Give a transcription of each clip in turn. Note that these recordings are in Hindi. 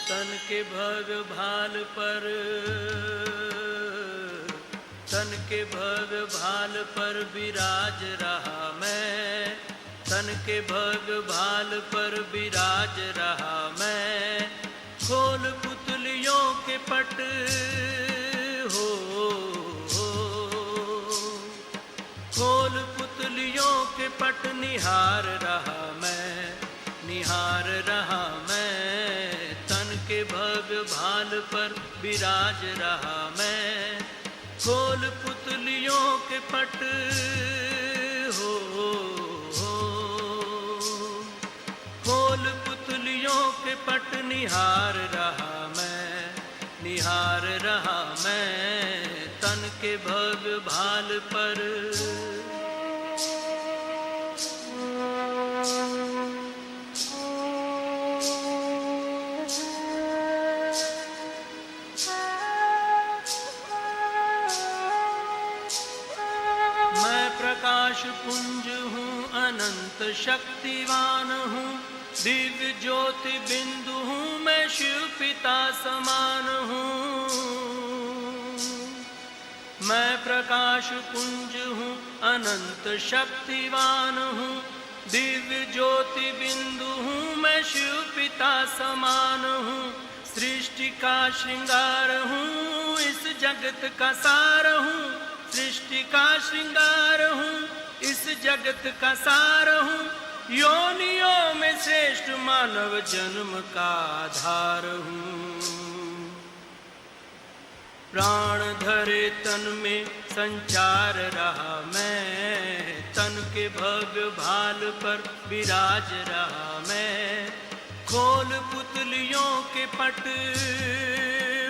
तन के भग भाल पर, तन के भग भाल पर विराज रहा मैं, तन के भग भाल पर विराज रहा मैं। खोल पुतलियों के पट हो, खोल पुतलियों के पट निहार रहा मैं, निहार रहा मैं। तन के भग भाल पर विराज रहा मैं। खोल पुतलियों के पट हो, खोल पुतलियों के पट निहार रहा मैं, निहार रहा मैं। तन के भग भाल पर प्रकाश पुंज हूँ, अनंत शक्तिवान हूँ, दिव्य ज्योति बिंदु हूँ, मैं शिव पिता समान हूँ। मैं प्रकाश पुंज हूँ, अनंत शक्तिवान हूँ, दिव्य ज्योति बिंदु हूँ, मैं शिव पिता समान हूँ। सृष्टि का श्रृंगार हूँ, इस जगत का सार हूँ, सृष्टि का श्रृंगार हूँ, इस जगत का सार हूँ। योनियों में श्रेष्ठ मानव जन्म का आधार हूँ। प्राण धरे तन में संचार रहा मैं, तन के भग भाल पर विराज रहा मैं। खोल पुतलियों के पट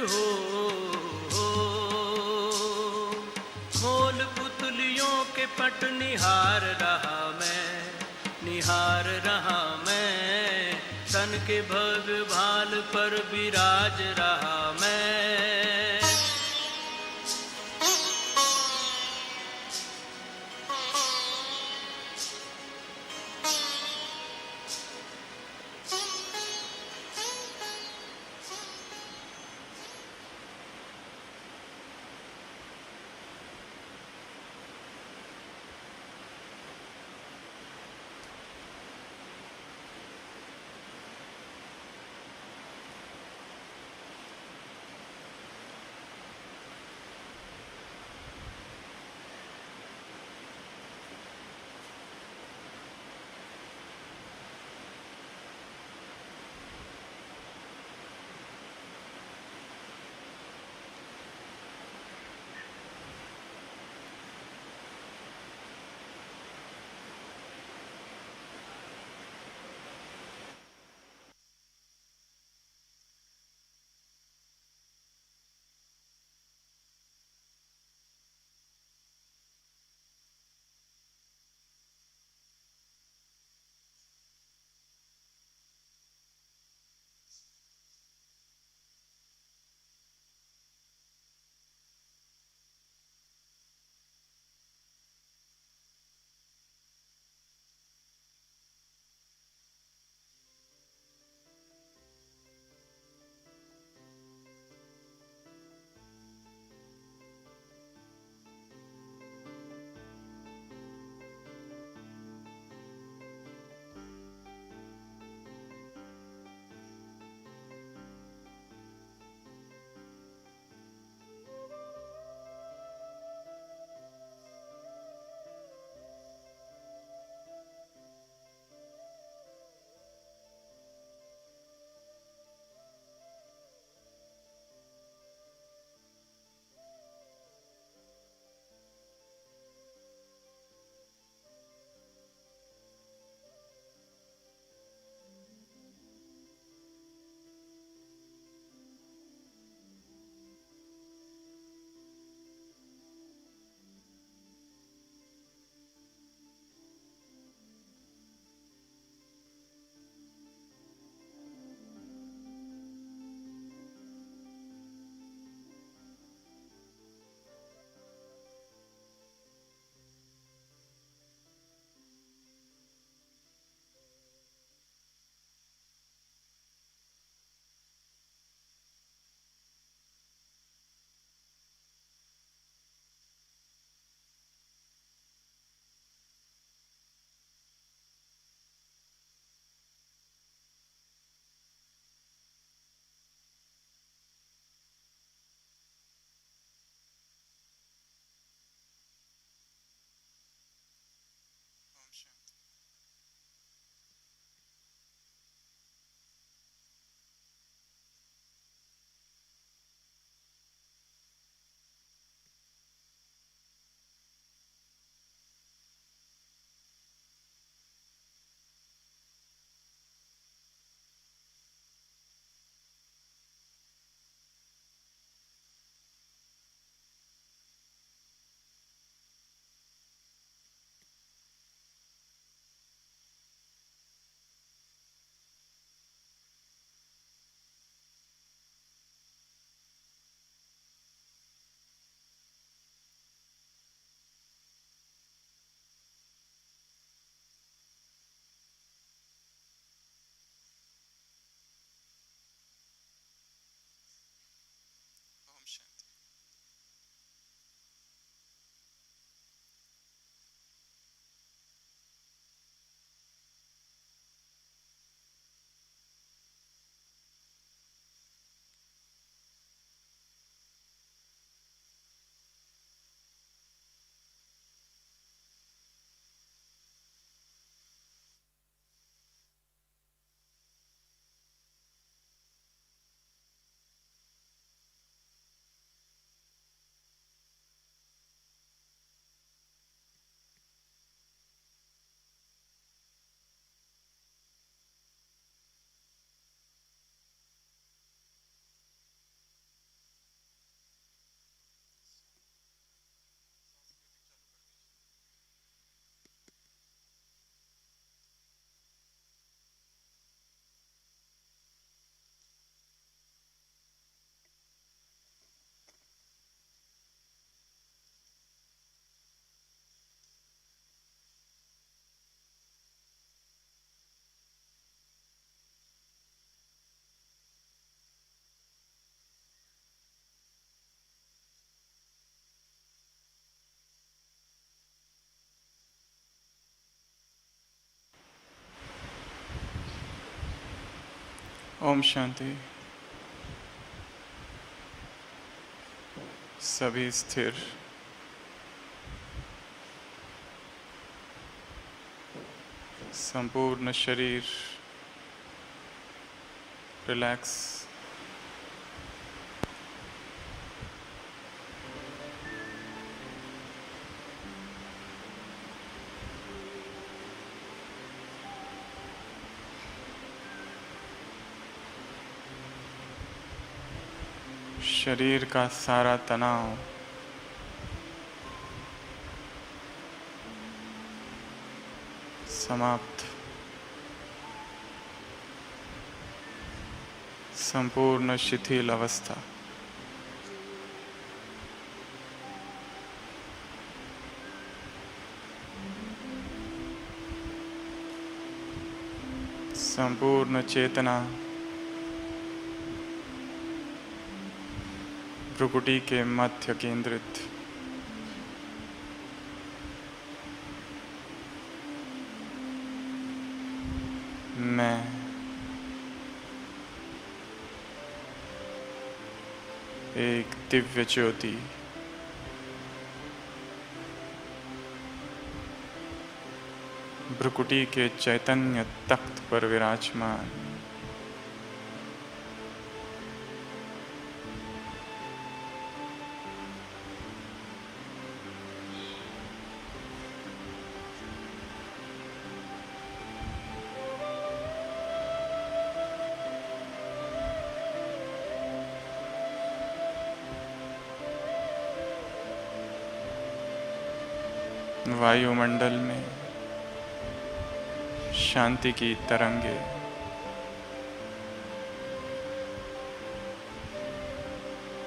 हो, खोल पुतलियों के पट निहार रहा मैं, निहार रहा मैं। तन के भग भाल पर विराज रहा मैं। ओम शांति। सभी स्थिर, संपूर्ण शरीर रिलैक्स, शरीर का सारा तनाव समाप्त, संपूर्ण शिथिल अवस्था। संपूर्ण चेतना भ्रुकुटी के मध्य केंद्रित। मैं एक दिव्य ज्योति भ्रुकुटी के चैतन्य तख्त पर विराजमान। वायुमंडल में शांति की तरंगे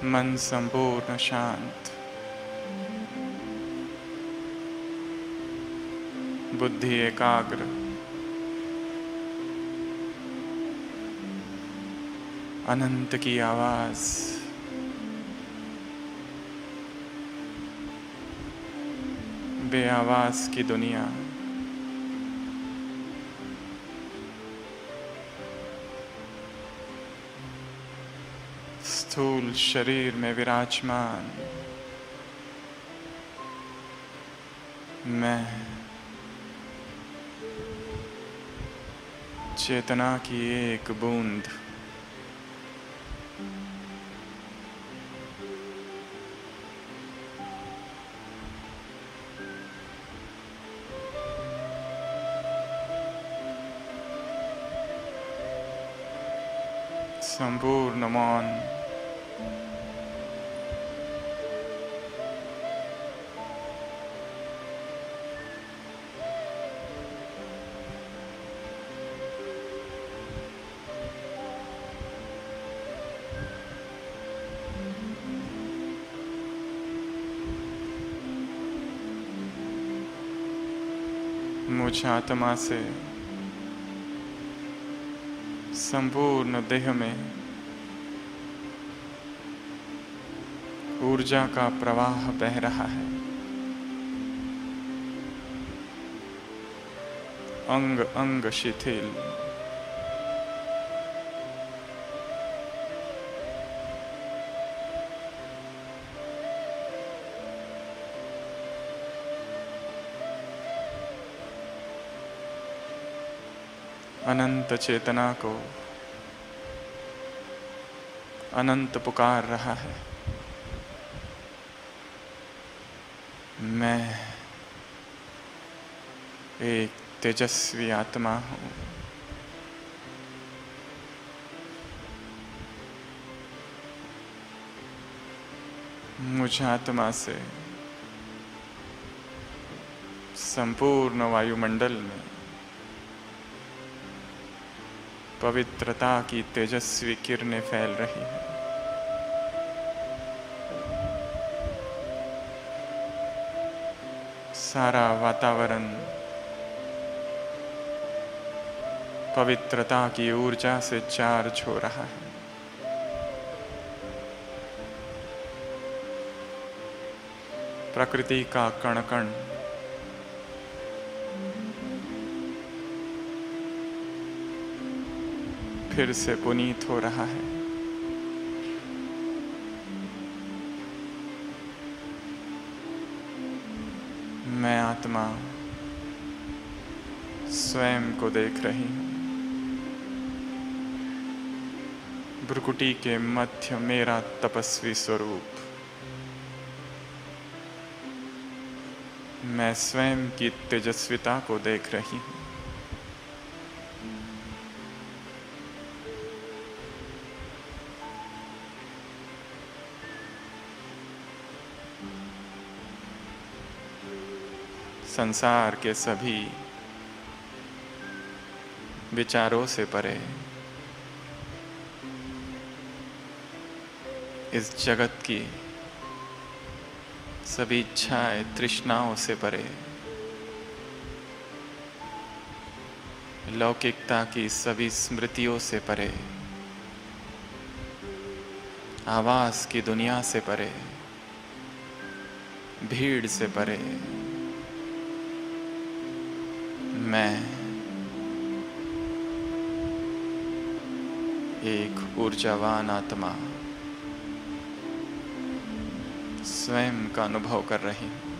मन संपूर्ण शांत, बुद्धि एकाग्र, अनंत की आवाज बेआवाज की दुनिया। स्थूल शरीर में विराजमान मैं चेतना की एक बूंद। संपूर्ण मौन, मुझ आत्मा से संपूर्ण देह में ऊर्जा का प्रवाह बह रहा है। अंग अंग शिथिल, अनंत चेतना को अनंत पुकार रहा है। मैं एक तेजस्वी आत्मा हूँ। मुझ आत्मा से संपूर्ण वायुमंडल में पवित्रता की तेजस्वी किरणें फैल रही है। सारा वातावरण पवित्रता की ऊर्जा से चार्ज हो रहा है। प्रकृति का कण कण फिर से पुनीत हो रहा है। मैं आत्मा स्वयं को देख रही हूँ। भ्रुकुटी के मध्य मेरा तपस्वी स्वरूप। मैं स्वयं की तेजस्विता को देख रही हूँ। संसार के सभी विचारों से परे, इस जगत की सभी इच्छाएं तृष्णाओं से परे, लौकिकता की सभी स्मृतियों से परे, आवास की दुनिया से परे, भीड़ से परे, मैं एक ऊर्जावान आत्मा स्वयं का अनुभव कर रही हूँ।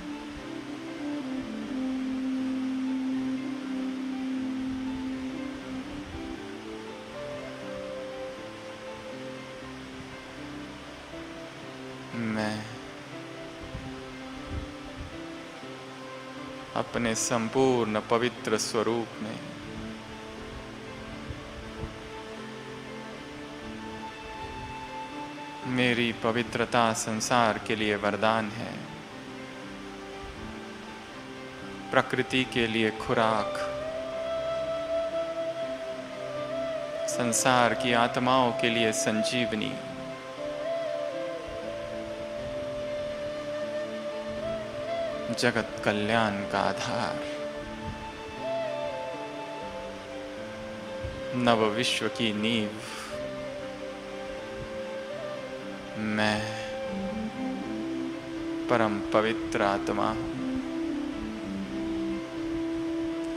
मैं अपने संपूर्ण पवित्र स्वरूप में मेरी पवित्रता संसार के लिए वरदान है, प्रकृति के लिए खुराक, संसार की आत्माओं के लिए संजीवनी, जगत कल्याण का आधार, नव विश्व की नींव। मैं परम पवित्र आत्मा हूँ।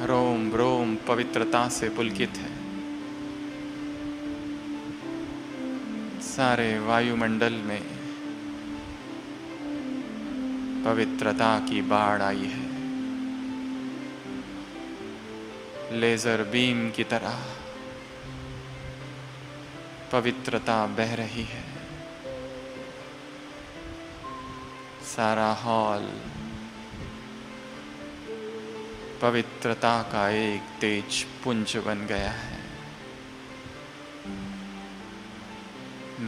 रोम रोम पवित्रता से पुलकित है। सारे वायुमंडल में पवित्रता की बाढ़ आई है। लेजर बीम की तरह पवित्रता बह रही है। सारा हॉल पवित्रता का एक तेज पुंज बन गया है।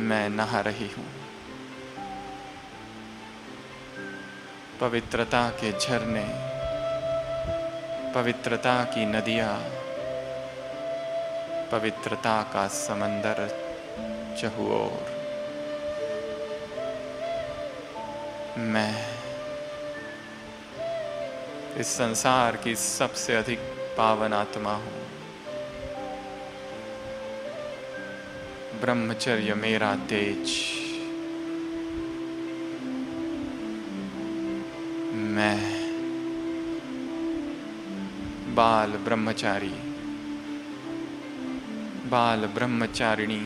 मैं नहा रही हूँ। पवित्रता के झरने, पवित्रता की नदियाँ, पवित्रता का समंदर चहुओर ओर। मैं इस संसार की सबसे अधिक पावन आत्मा हूँ। ब्रह्मचर्य मेरा तेज। मैं बाल ब्रह्मचारी, बाल ब्रह्मचारिणी,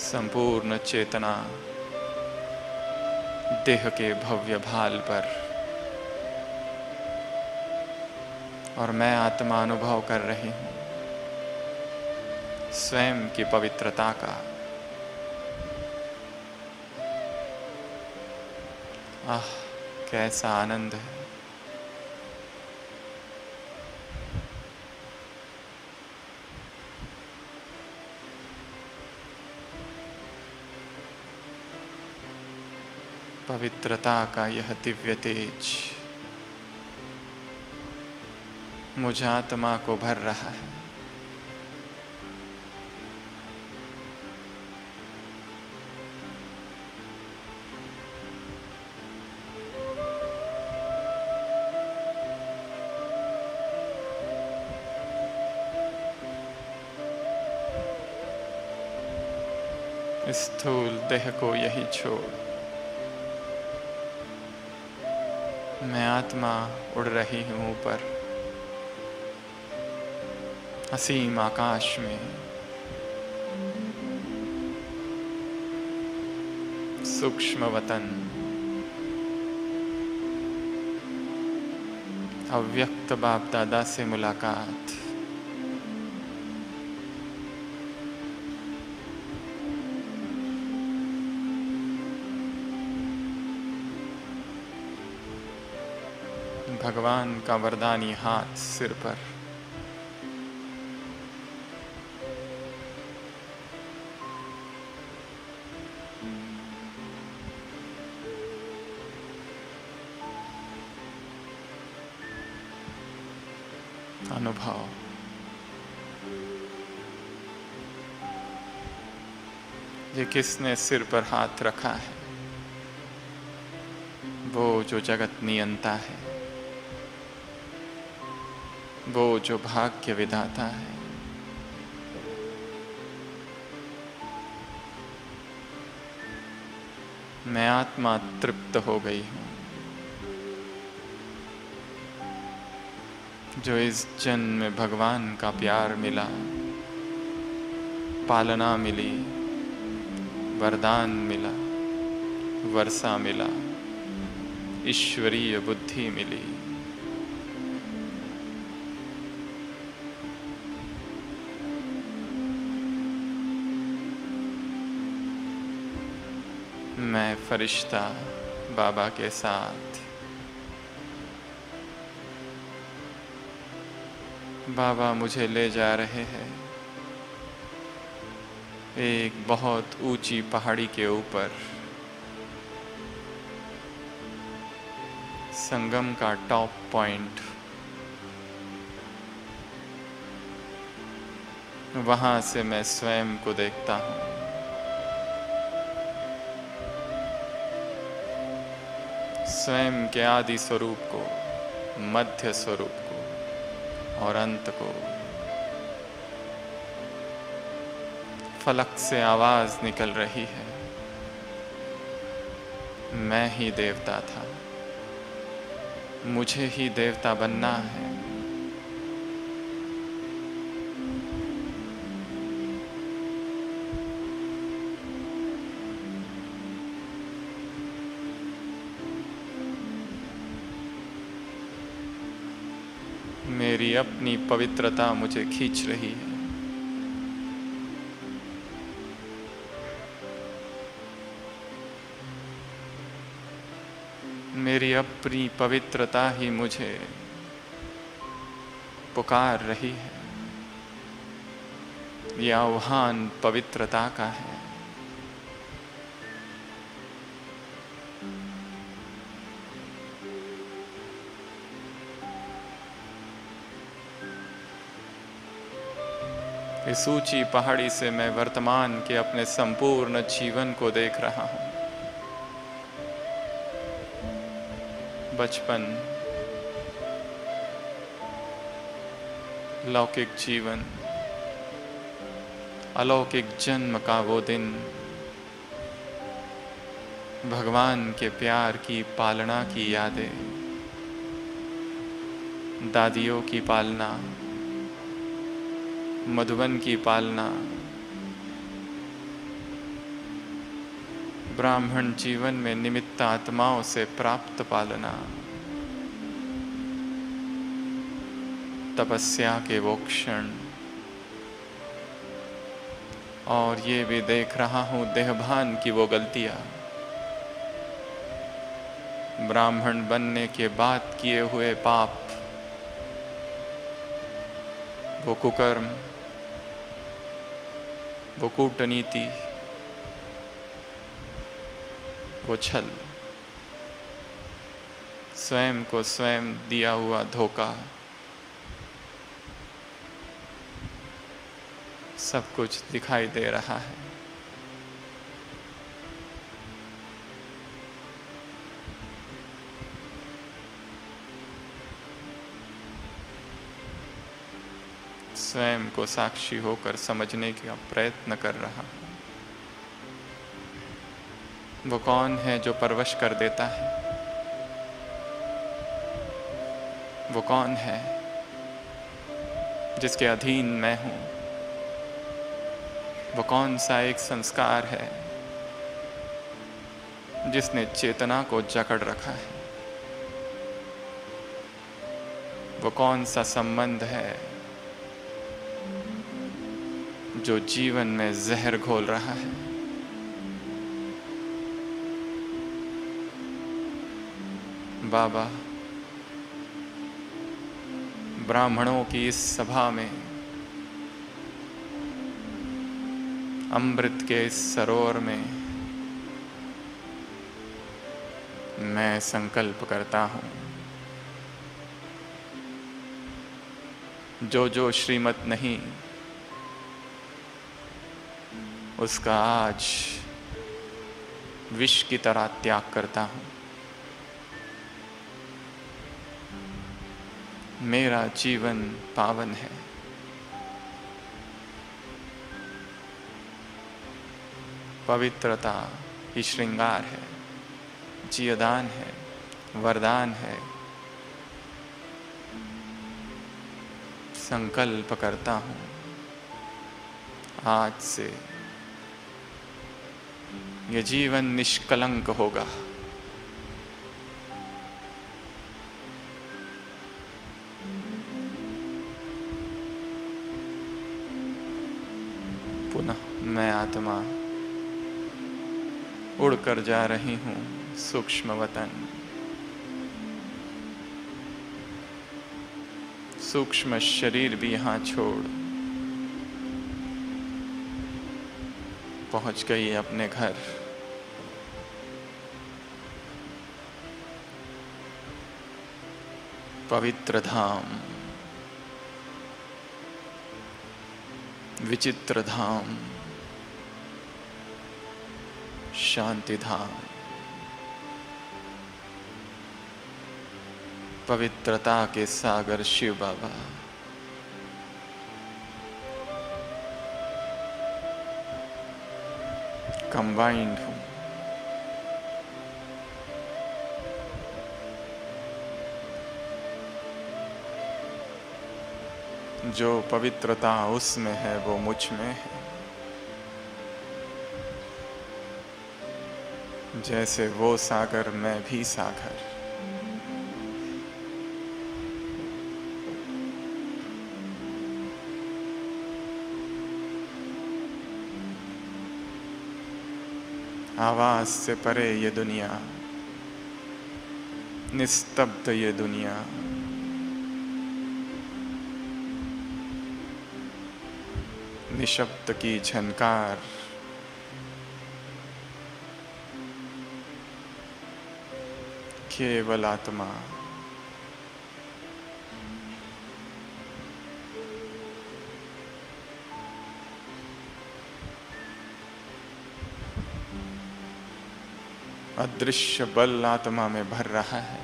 संपूर्ण चेतना देह के भव्य भाल पर, और मैं आत्मा अनुभव कर रही हूँ स्वयं की पवित्रता का। आह, कैसा आनंद है। पवित्रता का यह दिव्य तेज मुझ आत्मा को भर रहा है। स्थूल देह को यही छोड़ मैं आत्मा उड़ रही हूँ ऊपर असीम आकाश में। सूक्ष्म वतन, अव्यक्त बाप दादा से मुलाकात। भगवान का वरदानी हाथ सिर पर। अनुभव, ये किसने सिर पर हाथ रखा है? वो जो जगत नियंता है, वो जो भाग्य विधाता है। मैं आत्मा तृप्त हो गई हूँ, जो इस जन्म में भगवान का प्यार मिला, पालना मिली, वरदान मिला, वर्षा मिला, ईश्वरीय बुद्धि मिली। मैं फरिश्ता बाबा के साथ। बाबा मुझे ले जा रहे हैं एक बहुत ऊंची पहाड़ी के ऊपर। संगम का टॉप पॉइंट, वहां से मैं स्वयं को देखता हूँ। स्वयं के आदि स्वरूप को, मध्य स्वरूप को और अंत को। फलक से आवाज निकल रही है, मैं ही देवता था, मुझे ही देवता बनना है। मेरी अपनी पवित्रता मुझे खींच रही है। मेरी अपनी पवित्रता ही मुझे पुकार रही है। यह आह्वान पवित्रता का है। इस ऊंची पहाड़ी से मैं वर्तमान के अपने संपूर्ण जीवन को देख रहा हूं। बचपन, लौकिक जीवन, अलौकिक जन्म का वो दिन, भगवान के प्यार की पालना की यादें, दादियों की पालना, मधुबन की पालना, ब्राह्मण जीवन में निमित्त आत्माओं से प्राप्त पालना, तपस्या के वो क्षण, और ये भी देख रहा हूं देहभान की वो गलतियां, ब्राह्मण बनने के बाद किए हुए पाप, वो कुकर्म, वो कूटनीति, वो छल, स्वयं को स्वयं दिया हुआ धोखा, सब कुछ दिखाई दे रहा है। स्वयं को साक्षी होकर समझने का प्रयत्न कर रहा हूं। वो कौन है जो परवश कर देता है? वो कौन है जिसके अधीन मैं हूँ? वो कौन सा एक संस्कार है जिसने चेतना को जकड़ रखा है? वो कौन सा संबंध है जो जीवन में जहर घोल रहा है? बाबा, ब्राह्मणों की इस सभा में, अमृत के इस सरोवर में मैं संकल्प करता हूँ, जो श्रीमत नहीं उसका आज विष की तरह त्याग करता हूँ। मेरा जीवन पावन है। पवित्रता ही श्रृंगार है, जीवदान है, वरदान है। संकल्प करता हूँ आज से यह जीवन निष्कलंक होगा। पुनः मैं आत्मा उड़कर जा रही हूँ सूक्ष्म वतन। सूक्ष्म शरीर भी यहाँ छोड़ पहुँच गई अपने घर। पवित्र धाम, विचित्र धाम, शांति धाम, पवित्रता के सागर शिव बाबा। कंबाइंड हूँ, जो पवित्रता उसमें है वो मुझ में है। जैसे वो सागर मैं भी सागर। आवाज से परे ये दुनिया, निस्तब्ध ये दुनिया, निशब्द की झनकार, केवल आत्मा। अदृश्य बल आत्मा में भर रहा है।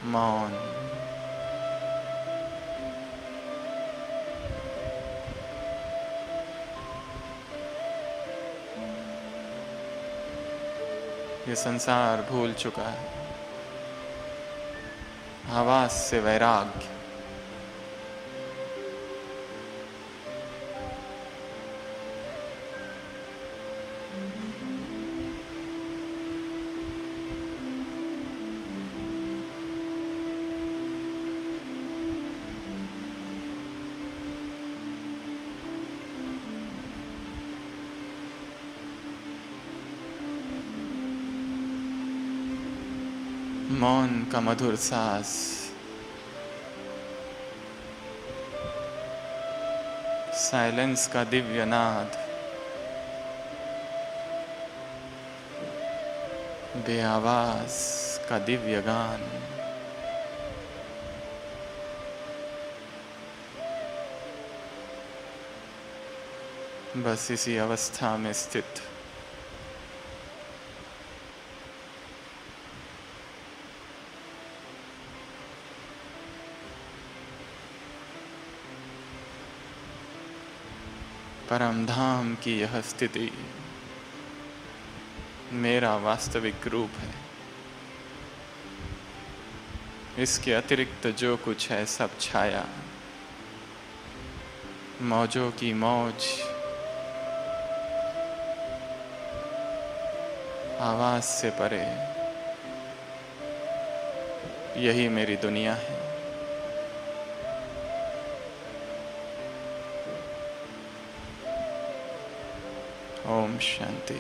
मौन, ये संसार भूल चुका है। आवाज से वैराग्य, मौन का मधुर सांस, साइलेंस का दिव्य नाद, बेआवाज का दिव्य गान। बस इसी अवस्था में स्थित परम धाम की यह स्थिति मेरा वास्तविक रूप है। इसके अतिरिक्त जो कुछ है सब छाया, मौजों की मौज, आवाज से परे। यही मेरी दुनिया है। ओम शांति।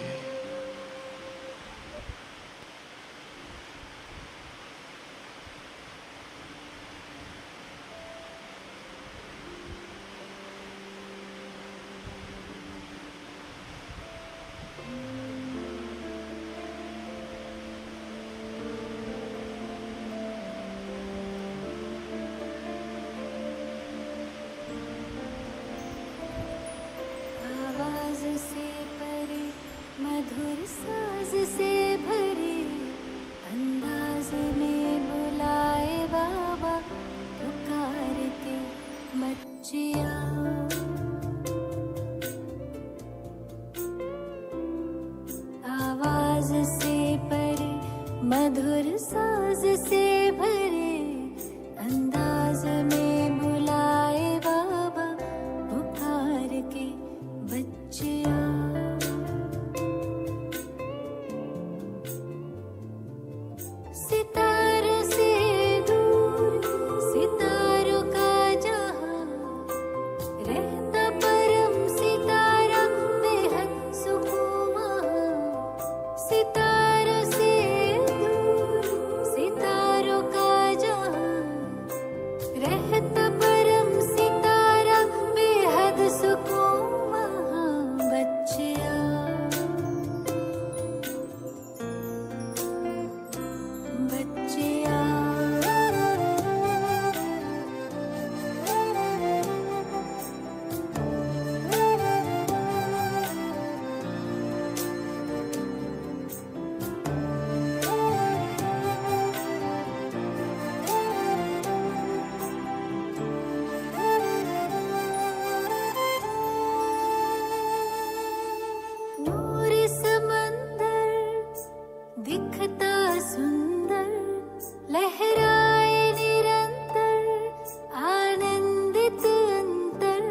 मधुर साज से भरे अंदाज में बुलाए बाबा, पुकार के बच्चिया। आवाज से परे मधुर साज से भरे अंदाज में बुलाए बाबा, पुकार के बच्चिया। सितारों से दूर सितारों का जहां, रहता परम सितारा बेहद सुकून वहां। सितारों से दूर सितारों का जहां, रहता परम सितारा बेहद सुकून वहां। बच्चिया बच्चिया नूर समंदर दिखता सुंदर, लहराए निरंतर आनंदित अंतर।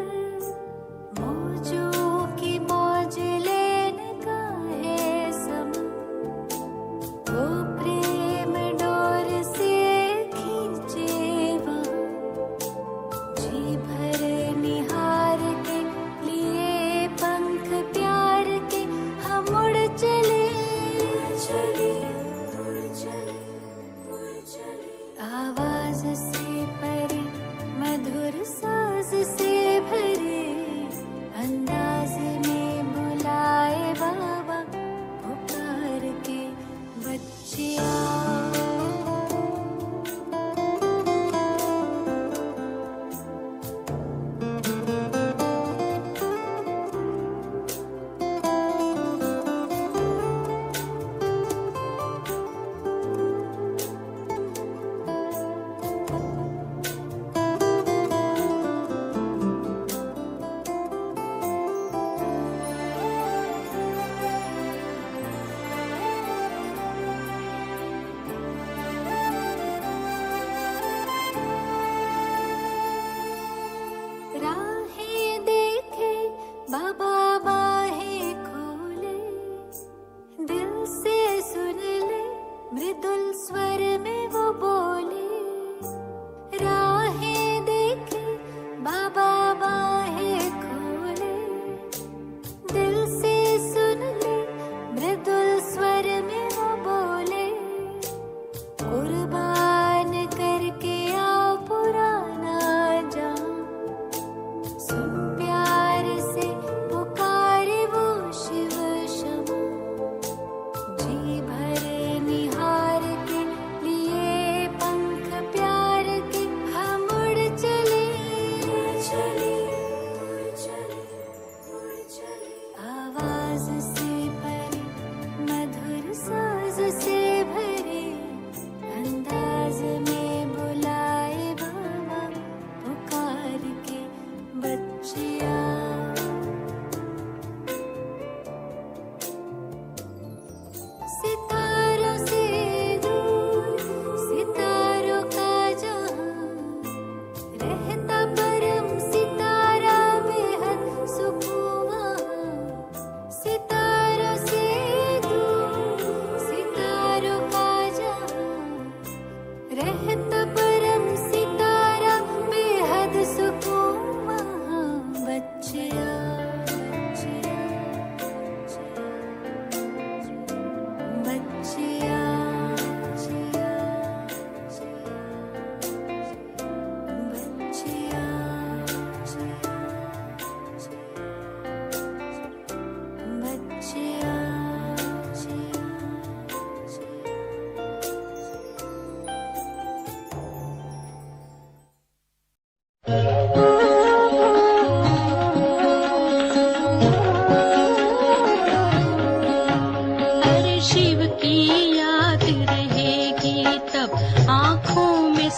मौजों की मौज लेने का है समय, वो प्रेम डोर से खींचे वहाँ। जी भर निहार के लिए पंख प्यार के हम उड़ चले, चले उड़ चले उड़ चले।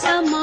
समा